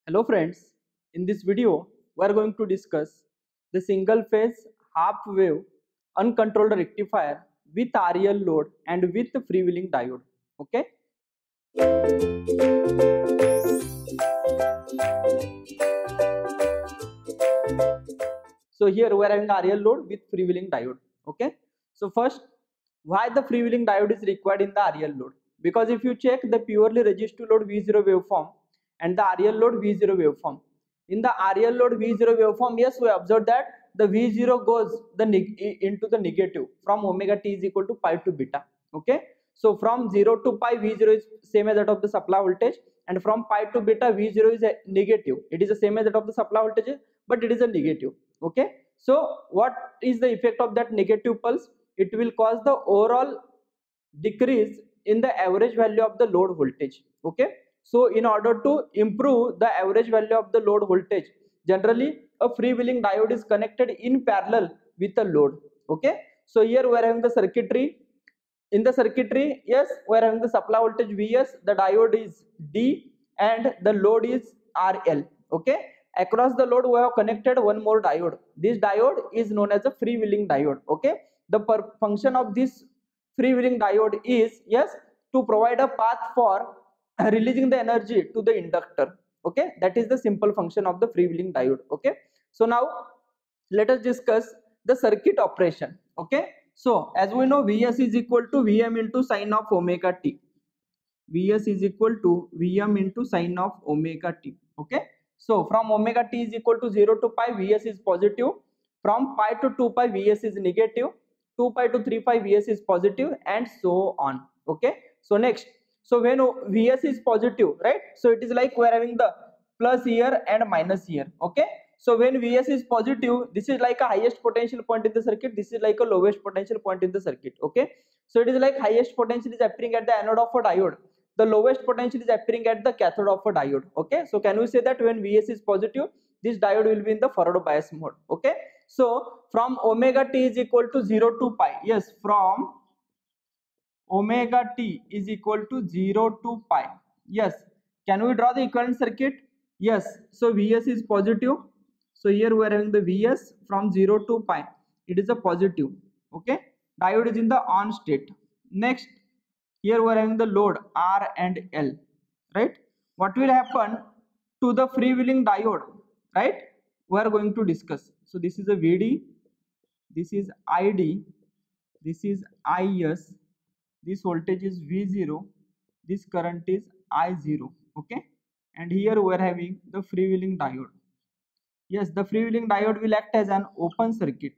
Hello friends, in this video we are going to discuss the single phase half wave uncontrolled rectifier with REL load and with freewheeling diode. Okay. So here we are having REL load with freewheeling diode. Okay. So first, why the freewheeling diode is required in the REL load? Because if you check the purely resistive load V0 waveform and the REL load V0 waveform, in the REL load V0 waveform, yes, we observe that the V0 goes into the negative from omega t is equal to pi to beta. Okay. So from 0 to pi V0 is same as that of the supply voltage, and from pi to beta V0 is a negative. It is the same as that of the supply voltage, but it is a negative. Okay. So what is the effect of that negative pulse? It will cause the overall decrease in the average value of the load voltage. Okay. So in order to improve the average value of the load voltage, generally a freewheeling diode is connected in parallel with the load. Okay. So here we are having the circuitry. In the circuitry, yes, we are having the supply voltage Vs, the diode is D, and the load is RL. Okay. Across the load we have connected one more diode. This diode is known as a freewheeling diode. Okay. The function of this freewheeling diode is, yes, to provide a path for releasing the energy to the inductor. Okay. That is the simple function of the freewheeling diode. Okay. So now let us discuss the circuit operation. Okay. So as we know, Vs is equal to Vm into sine of omega t. Vs is equal to Vm into sine of omega t. Okay. So from omega t is equal to 0 to pi, Vs is positive. From pi to 2 pi, Vs is negative. 2 pi to 3 pi, Vs is positive, and so on. Okay. So next, so when Vs is positive, right? So it is like we are having the plus here and minus here. Okay. So when Vs is positive, this is like a highest potential point in the circuit. This is like a lowest potential point in the circuit. Okay. So it is like highest potential is appearing at the anode of a diode. The lowest potential is appearing at the cathode of a diode. Okay. So can we say that when Vs is positive, this diode will be in the forward bias mode. Okay. So from omega t is equal to 0 to pi. Yes, from omega t is equal to 0 to pi. Yes. Can we draw the equivalent circuit? Yes. So Vs is positive. So here we are having the Vs from 0 to pi. It is a positive. Okay. Diode is in the on state. Next, here we are having the load R and L. Right. What will happen to the freewheeling diode? Right. We are going to discuss. So this is a Vd. This is Id. This is Is. This voltage is V0, this current is I0. Okay. And here we are having the freewheeling diode. Yes, the freewheeling diode will act as an open circuit,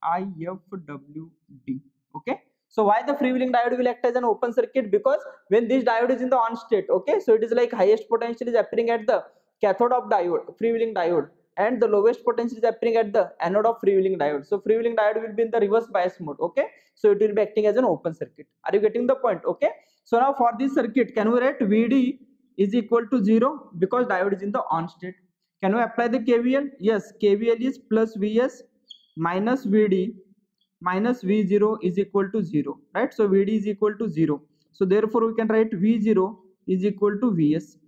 IFWD. Okay. So why the freewheeling diode will act as an open circuit? Because when this diode is in the on state, okay, so it is like highest potential is appearing at the cathode of diode, freewheeling diode, and the lowest potential is appearing at the anode of freewheeling diode. So freewheeling diode will be in the reverse bias mode. Okay. So it will be acting as an open circuit. Are you getting the point? Okay. So now for this circuit, can we write Vd is equal to 0 because diode is in the on state? Can we apply the KVL? Yes, KVL is plus Vs minus Vd minus V0 is equal to 0, right? So Vd is equal to 0. So therefore we can write V0 is equal to Vs.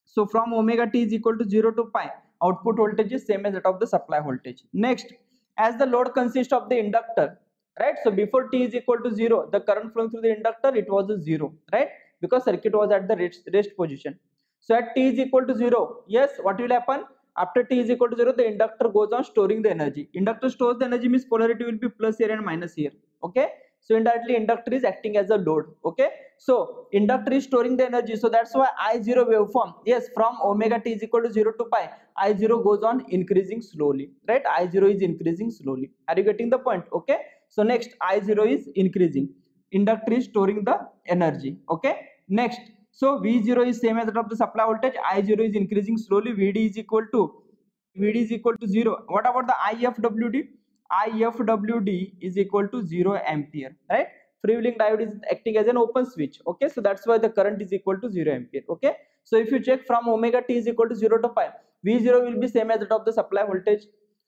So from omega t is equal to 0 to pi, output voltage is same as that of the supply voltage. Next, as the load consists of the inductor, right? So before t is equal to 0, the current flowing through the inductor, it was a 0, right? Because circuit was at the rest position. So at t is equal to 0, yes, what will happen? After t is equal to 0, the inductor goes on storing the energy. Inductor stores the energy means polarity will be plus here and minus here. Okay. So indirectly inductor is acting as a load. Okay. So inductor is storing the energy. So that's why I0 waveform. Yes, from omega t is equal to 0 to pi, I0 goes on increasing slowly. Right. I0 is increasing slowly. Are you getting the point? Okay. So next I0 is increasing. Inductor is storing the energy. Okay. Next. So V0 is same as that of the supply voltage. I0 is increasing slowly. Vd is equal to 0. What about the IFWD? IFWD is equal to 0 ampere, right? Freewheeling diode is acting as an open switch. Okay, so that's why the current is equal to 0 ampere. Okay, so if you check from omega t is equal to 0 to pi, V0 will be same as that of the supply voltage.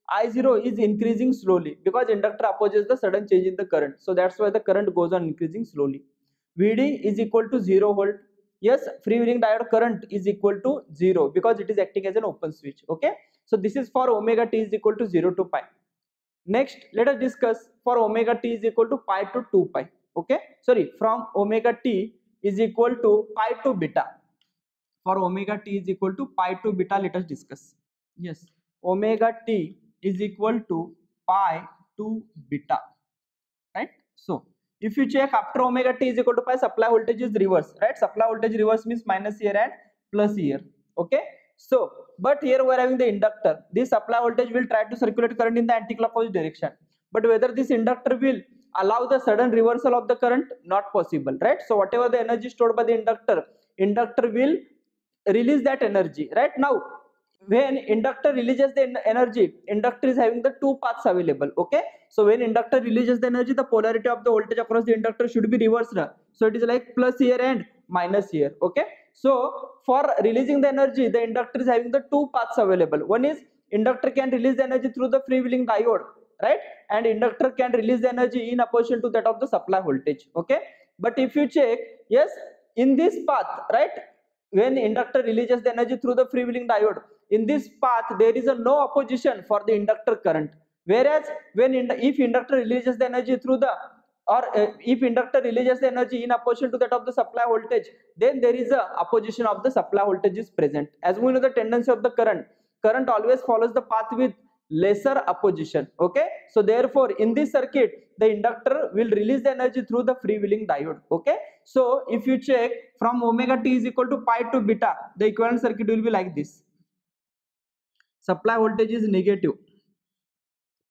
I0 is increasing slowly because inductor opposes the sudden change in the current. So that's why the current goes on increasing slowly. Vd is equal to 0 volt. yes, freewheeling diode current is equal to 0 because it is acting as an open switch. Okay, so this is for omega t is equal to 0 to pi. Next, let us discuss for omega t is equal to pi to 2 pi. Okay, sorry, from omega t is equal to pi to beta. For omega t is equal to pi to beta, let us discuss. Yes, omega t is equal to pi to beta, right? So if you check after omega t is equal to pi, supply voltage is reverse, right? Supply voltage reverse means minus here and plus here. Okay, so but here we are having the inductor. This supply voltage will try to circulate current in the anti-clockwise direction, but whether this inductor will allow the sudden reversal of the current, not possible, right? So whatever the energy stored by the inductor will release that energy. Right now, when inductor releases the energy, inductor is having the two paths available. Okay, so when inductor releases the energy, the polarity of the voltage across the inductor should be reversed. So it is like plus here and minus here. Okay, so for releasing the energy, the inductor is having the two paths available. One is inductor can release the energy through the freewheeling diode, right? And inductor can release the energy in opposition to that of the supply voltage. Okay, but if you check, yes, in this path, right, when inductor releases the energy through the freewheeling diode, in this path there is a no opposition for the inductor current. Whereas when if inductor releases the energy through the if inductor releases the energy in opposition to that of the supply voltage, then there is a opposition of the supply voltage is present. As we know the tendency of the current always follows the path with lesser opposition. Okay, so therefore in this circuit the inductor will release the energy through the freewheeling diode. Okay, so if you check from omega t is equal to pi to beta, the equivalent circuit will be like this. Supply voltage is negative,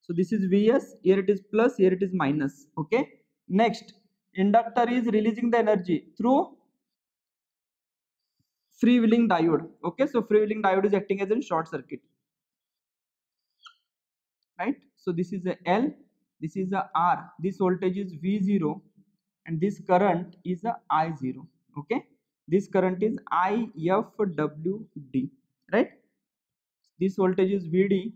so this is Vs, here it is plus, here it is minus. Okay, next, inductor is releasing the energy through freewheeling diode. Okay, so freewheeling diode is acting as a short circuit, right? So this is a L, this is a R, this voltage is V0, and this current is a I0. Okay, this current is IFWD, right? This voltage is Vd,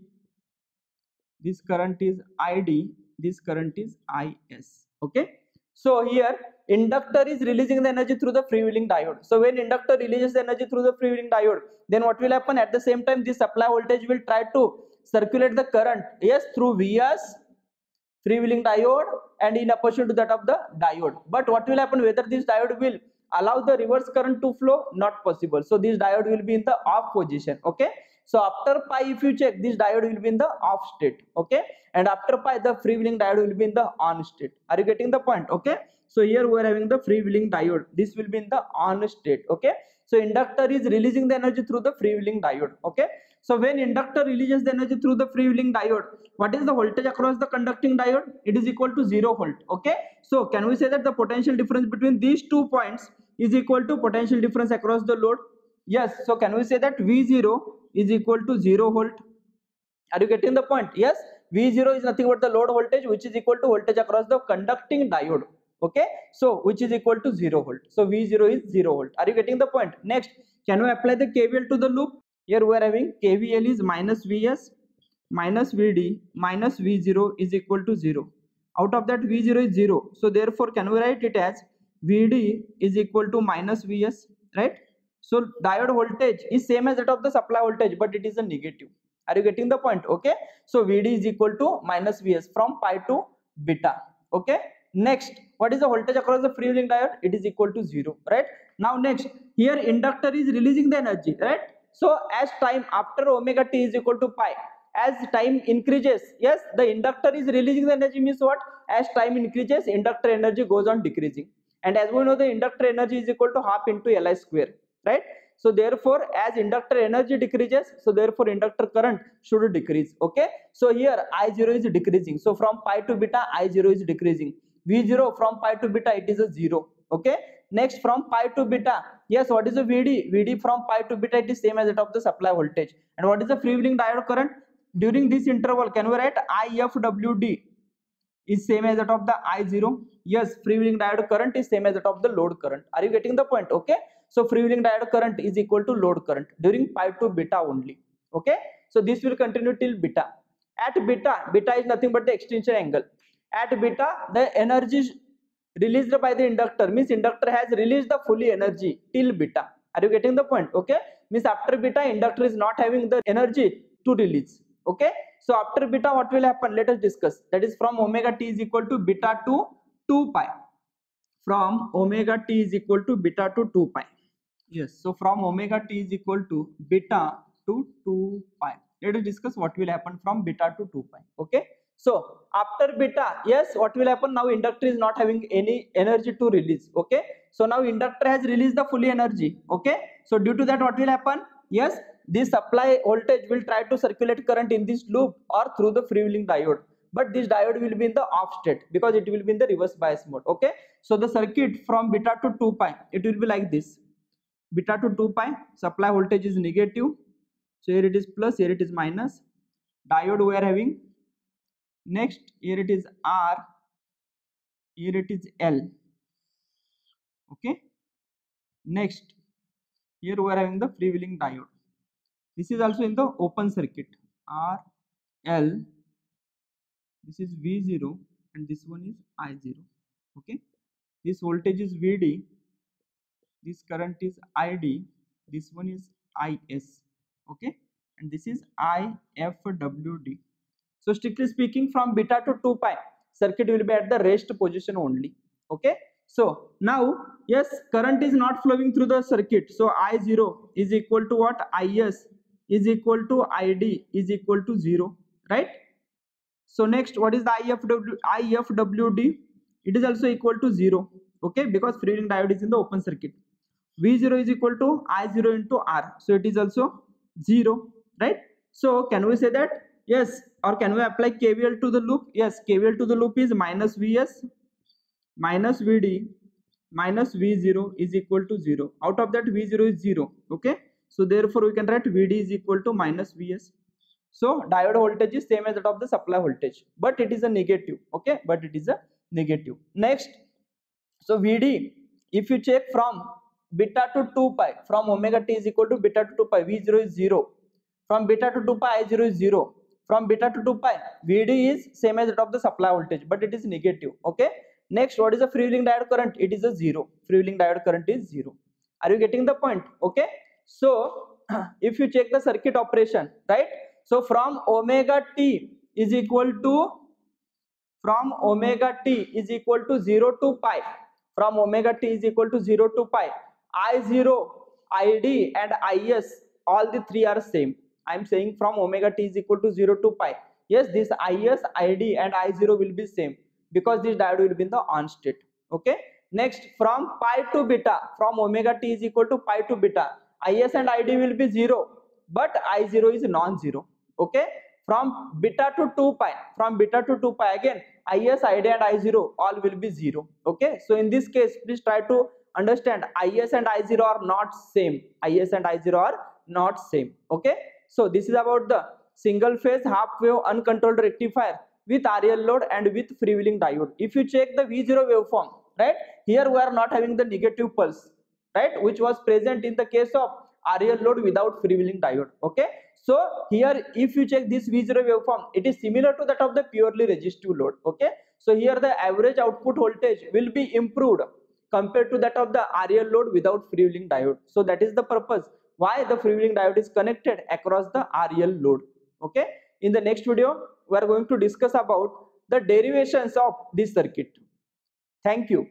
this current is Id, this current is Is. Okay, so here inductor is releasing the energy through the freewheeling diode. So when inductor releases the energy through the freewheeling diode, then what will happen? At the same time, this supply voltage will try to circulate the current, yes, through Vs, freewheeling diode, and in opposition to that of the diode. But what will happen? Whether this diode will allow the reverse current to flow, not possible. So this diode will be in the off position. Okay, so after pi, if you check, this diode will be in the off state. Okay, and after pi, the freewheeling diode will be in the on state. Are you getting the point? Okay, so here we are having the freewheeling diode, this will be in the on state. Okay, so inductor is releasing the energy through the freewheeling diode. Okay, so when inductor releases the energy through the freewheeling diode, what is the voltage across the conducting diode? It is equal to 0 volt. Okay, so can we say that the potential difference between these 2 points is equal to potential difference across the load? Yes, so can we say that V0 is equal to 0 volt? Are you getting the point? Yes, V0 is nothing but the load voltage, which is equal to voltage across the conducting diode. Okay, so which is equal to 0 volt. So V0 is 0 volt. Are you getting the point? Next, can we apply the KVL to the loop? Here we are having KVL is minus Vs minus Vd minus V0 is equal to 0. Out of that, V0 is 0. So therefore, can we write it as Vd is equal to minus Vs, right? So diode voltage is same as that of the supply voltage, but it is a negative. Are you getting the point? Okay, so Vd is equal to minus Vs from pi to beta. Okay, next, what is the voltage across the freewheeling diode? It is equal to 0, right? Now next, here inductor is releasing the energy, right? So as time after omega t is equal to pi, as time increases, yes, the inductor is releasing the energy means what? As time increases, inductor energy goes on decreasing, and as we know, the inductor energy is equal to half into Li square, right? So therefore, as inductor energy decreases, so therefore inductor current should decrease. Okay, so here I0 is decreasing, so from pi to beta I0 is decreasing. V0 from pi to beta, it is a 0. Okay, next, from pi to beta, yes, what is the Vd? Vd from pi to beta, it is same as that of the supply voltage. And what is the freewheeling diode current? During this interval, can we write IFWD is same as that of the I0? Yes, freewheeling diode current is same as that of the load current. Are you getting the point? Okay, so freewheeling diode current is equal to load current during pi to beta only. Okay, so this will continue till beta. At beta is nothing but the extinction angle. At beta, the energy released by the inductor means inductor has released the fully energy till beta. Are you getting the point? Okay, means after beta inductor is not having the energy to release. Okay, so after beta what will happen, let us discuss. That is from omega t is equal to beta to 2 pi. From omega t is equal to beta to 2 pi. Yes, so from omega t is equal to beta to 2 pi. Let us discuss what will happen from beta to 2 pi. Okay, so after beta, yes, what will happen now, inductor is not having any energy to release. Okay, so now inductor has released the fully energy. Okay, so due to that what will happen, yes, this supply voltage will try to circulate current in this loop or through the freewheeling diode, but this diode will be in the off state because it will be in the reverse bias mode. Okay, so the circuit from beta to 2 pi, it will be like this. Beta to 2 pi, supply voltage is negative, so here it is plus, here it is minus. Diode we are having, next here it is R, here it is L. Okay, next here we are having the freewheeling diode. This is also in the open circuit. R, L, this is V0 and this one is I0. Okay, this voltage is VD, this current is ID, this one is IS. Okay, and this is IFWD. So strictly speaking, from beta to 2 pi, circuit will be at the rest position only. Okay, so now yes, current is not flowing through the circuit, so I0 is equal to what, IS is equal to ID is equal to 0, right? So next, what is the IFWD? It is also equal to 0. Okay, because freewheeling diode is in the open circuit. V0 is equal to I0 into R, so it is also 0, right? So can we say that, yes, or can we apply KVL to the loop? Yes, KVL to the loop is minus Vs minus Vd minus V0 is equal to 0. Out of that V0 is 0. Okay, so therefore we can write Vd is equal to minus Vs. So diode voltage is same as that of the supply voltage, but it is a negative. Okay, but it is a negative. Next, so Vd, if you check from beta to 2 pi, from omega t is equal to beta to 2 pi, V0 is 0. From beta to 2 pi, I0 is 0. From beta to 2 pi, Vd is same as that of the supply voltage, but it is negative. Okay, next, what is the freewheeling diode current? It is a 0. Freewheeling diode current is 0. Are you getting the point? Okay, so if you check the circuit operation, right, so from omega t is equal to, from omega t is equal to 0 to pi, from omega t is equal to 0 to pi, I0, ID and IS, all the three are same. I am saying from omega t is equal to 0 to pi, yes, this IS, ID and I0 will be same because this diode will be in the on state. Okay, next, from pi to beta, from omega t is equal to pi to beta, IS and ID will be 0, but I0 is non-zero. Okay, from beta to 2 pi, from beta to 2 pi, again IS, ID and I0 all will be 0. Okay, so in this case please try to understand, IS and I0 are not same. IS and I0 are not same. Okay, so this is about the single phase half wave uncontrolled rectifier with RL load and with freewheeling diode. If you check the V0 waveform, right, here we are not having the negative pulse, right, which was present in the case of RL load without freewheeling diode. Okay, so here if you check this V0 waveform, it is similar to that of the purely resistive load. Okay, so here the average output voltage will be improved compared to that of the RL load without freewheeling diode. So that is the purpose why the freewheeling diode is connected across the RL load. Okay, in the next video we are going to discuss about the derivations of this circuit. Thank you.